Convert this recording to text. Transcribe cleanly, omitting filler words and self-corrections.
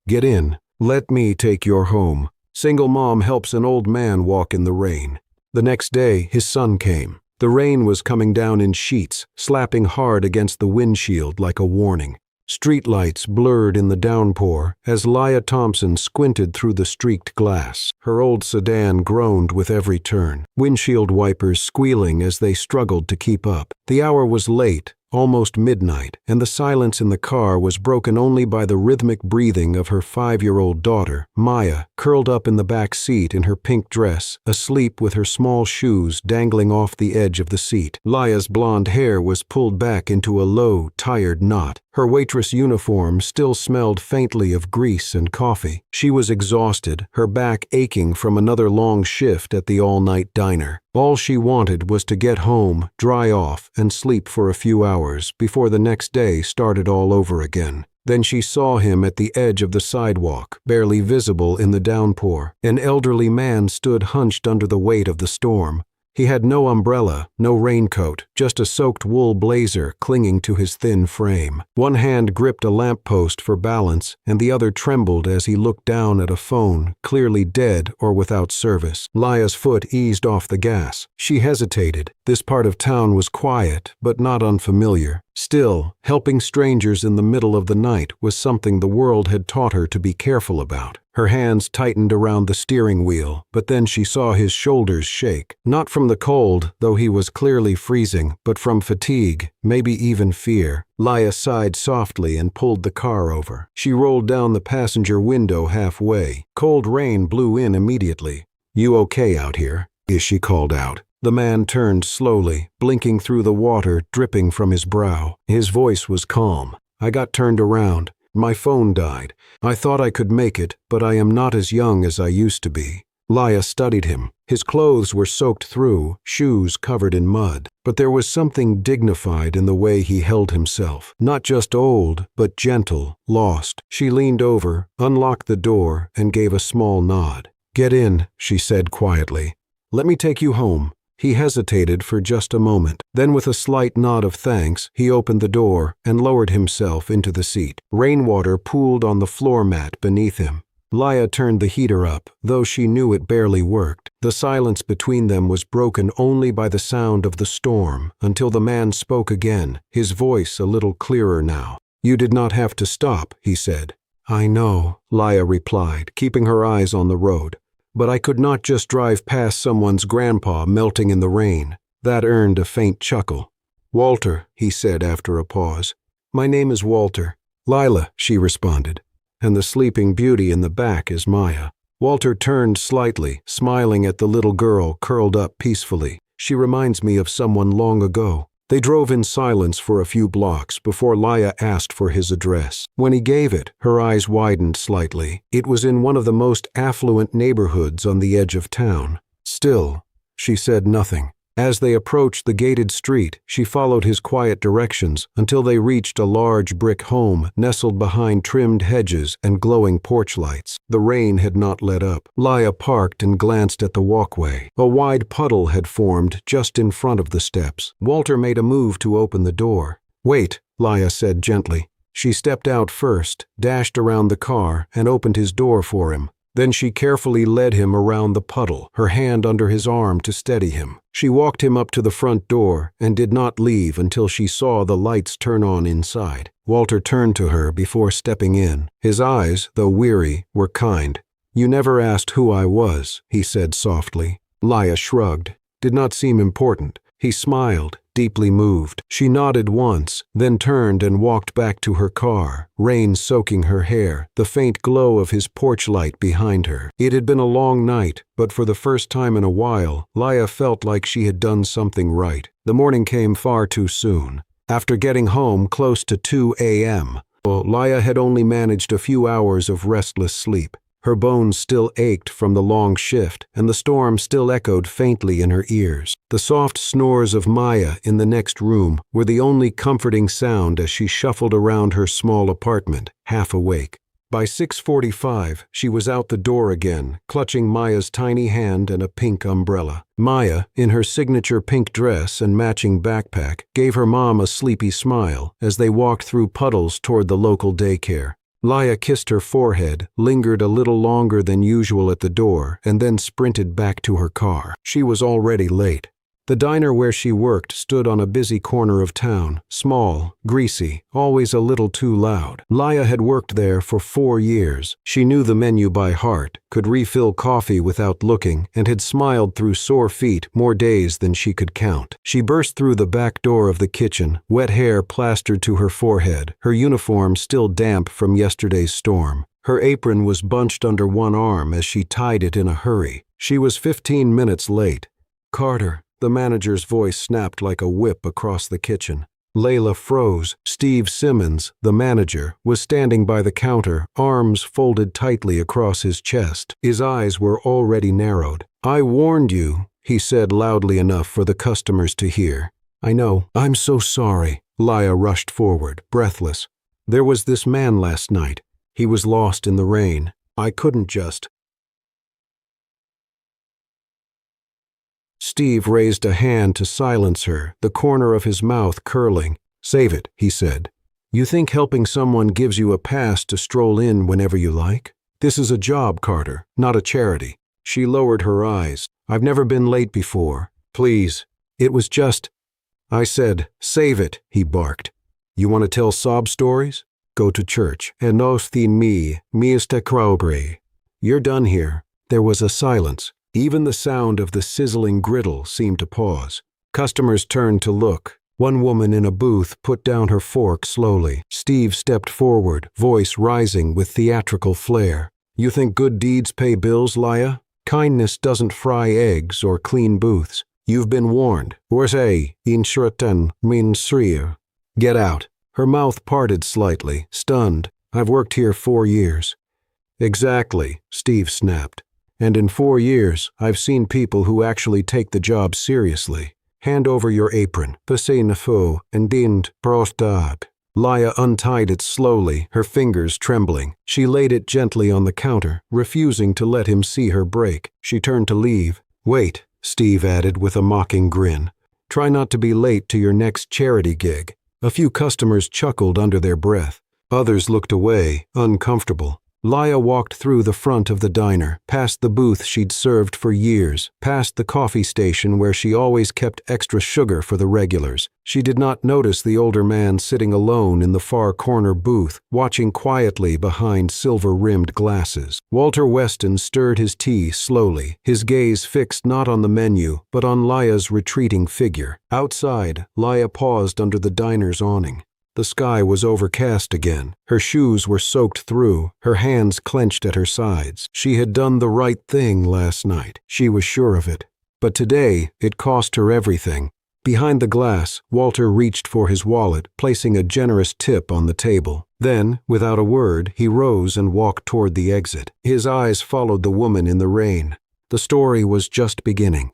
"Get in. Let me take your home." Single mom helps an old man walk in the rain. The next day, his son came. The rain was coming down in sheets, slapping hard against the windshield like a warning. Streetlights blurred in the downpour as Leah Thompson squinted through the streaked glass. Her old sedan groaned with every turn, windshield wipers squealing as they struggled to keep up. The hour was late, almost midnight, and the silence in the car was broken only by the rhythmic breathing of her 5-year-old daughter, Maya, curled up in the back seat in her pink dress, asleep with her small shoes dangling off the edge of the seat. Leah's blonde hair was pulled back into a low, tired knot. Her waitress uniform still smelled faintly of grease and coffee. She was exhausted, her back aching from another long shift at the all-night diner. All she wanted was to get home, dry off, and sleep for a few hours before the next day started all over again. Then she saw him at the edge of the sidewalk, barely visible in the downpour. An elderly man stood hunched under the weight of the storm. He had no umbrella, no raincoat, just a soaked wool blazer clinging to his thin frame. One hand gripped a lamppost for balance, and the other trembled as he looked down at a phone, clearly dead or without service. Leah's foot eased off the gas. She hesitated. This part of town was quiet, but not unfamiliar. Still, helping strangers in the middle of the night was something the world had taught her to be careful about. Her hands tightened around the steering wheel, but then she saw his shoulders shake. Not from the cold, though he was clearly freezing, but from fatigue, maybe even fear. Leah sighed softly and pulled the car over. She rolled down the passenger window halfway. Cold rain blew in immediately. "You okay out here?" she called out. The man turned slowly, blinking through the water dripping from his brow. His voice was calm. "I got turned around. My phone died. I thought I could make it, but I am not as young as I used to be." Leah studied him. His clothes were soaked through, shoes covered in mud, but there was something dignified in the way he held himself. Not just old, but gentle, lost. She leaned over, unlocked the door, and gave a small nod. "Get in," she said quietly. "Let me take you home." He hesitated for just a moment. Then with a slight nod of thanks, he opened the door and lowered himself into the seat. Rainwater pooled on the floor mat beneath him. Leah turned the heater up, though she knew it barely worked. The silence between them was broken only by the sound of the storm, until the man spoke again, his voice a little clearer now. "You did not have to stop," he said. "I know," Leah replied, keeping her eyes on the road. "But I could not just drive past someone's grandpa melting in the rain." That earned a faint chuckle. "Walter," he said after a pause. "My name is Walter." "Lila," she responded. "And the sleeping beauty in the back is Maya." Walter turned slightly, smiling at the little girl curled up peacefully. "She reminds me of someone long ago." They drove in silence for a few blocks before Leah asked for his address. When he gave it, her eyes widened slightly. It was in one of the most affluent neighborhoods on the edge of town. Still, she said nothing. As they approached the gated street, she followed his quiet directions until they reached a large brick home nestled behind trimmed hedges and glowing porch lights. The rain had not let up. Leah parked and glanced at the walkway. A wide puddle had formed just in front of the steps. Walter made a move to open the door. "Wait," Leah said gently. She stepped out first, dashed around the car, and opened his door for him. Then she carefully led him around the puddle, her hand under his arm to steady him. She walked him up to the front door and did not leave until she saw the lights turn on inside. Walter turned to her before stepping in. His eyes, though weary, were kind. "You never asked who I was," he said softly. Leah shrugged. Did not seem important. He smiled, deeply moved. She nodded once, then turned and walked back to her car, rain soaking her hair, the faint glow of his porch light behind her. It had been a long night, but for the first time in a while, Leah felt like she had done something right. The morning came far too soon. After getting home close to 2 a.m., Leah had only managed a few hours of restless sleep. Her bones still ached from the long shift, and the storm still echoed faintly in her ears. The soft snores of Maya in the next room were the only comforting sound as she shuffled around her small apartment, half awake. By 6:45, she was out the door again, clutching Maya's tiny hand and a pink umbrella. Maya, in her signature pink dress and matching backpack, gave her mom a sleepy smile as they walked through puddles toward the local daycare. Laya kissed her forehead, lingered a little longer than usual at the door, and then sprinted back to her car. She was already late. The diner where she worked stood on a busy corner of town, small, greasy, always a little too loud. Laya had worked there for 4 years. She knew the menu by heart, could refill coffee without looking, and had smiled through sore feet more days than she could count. She burst through the back door of the kitchen, wet hair plastered to her forehead, her uniform still damp from yesterday's storm. Her apron was bunched under one arm as she tied it in a hurry. She was 15 minutes late. "Carter," the manager's voice snapped like a whip across the kitchen. Layla froze. Steve Simmons, the manager, was standing by the counter, arms folded tightly across his chest. His eyes were already narrowed. "I warned you," he said loudly enough for the customers to hear. "I know. I'm so sorry." Laya rushed forward, breathless. "There was this man last night. He was lost in the rain. I couldn't just—" Steve raised a hand to silence her, the corner of his mouth curling. "Save it," he said. "You think helping someone gives you a pass to stroll in whenever you like? This is a job, Carter, not a charity." She lowered her eyes. "I've never been late before. Please. It was just—" "I said, save it," he barked. "You want to tell sob stories? Go to church. And me este crowbre. You're done here." There was a silence. Even the sound of the sizzling griddle seemed to pause. Customers turned to look. One woman in a booth put down her fork slowly. Steve stepped forward, voice rising with theatrical flair. "You think good deeds pay bills, Laya? Kindness doesn't fry eggs or clean booths. You've been warned. Orsay, insurten, min srir. Get out." Her mouth parted slightly, stunned. "I've worked here 4 years." "Exactly," Steve snapped. "And in 4 years, I've seen people who actually take the job seriously. Hand over your apron. Paseinafo and dind prostab." Laya untied it slowly, her fingers trembling. She laid it gently on the counter, refusing to let him see her break. She turned to leave. "Wait," Steve added with a mocking grin. "Try not to be late to your next charity gig." A few customers chuckled under their breath. Others looked away, uncomfortable. Laya walked through the front of the diner, past the booth she'd served for years, past the coffee station where she always kept extra sugar for the regulars. She did not notice the older man sitting alone in the far corner booth, watching quietly behind silver-rimmed glasses. Walter Weston stirred his tea slowly, his gaze fixed not on the menu, but on Laya's retreating figure. Outside, Laya paused under the diner's awning. The sky was overcast again. Her shoes were soaked through, her hands clenched at her sides. She had done the right thing last night. She was sure of it. But today, it cost her everything. Behind the glass, Walter reached for his wallet, placing a generous tip on the table. Then, without a word, he rose and walked toward the exit. His eyes followed the woman in the rain. The story was just beginning.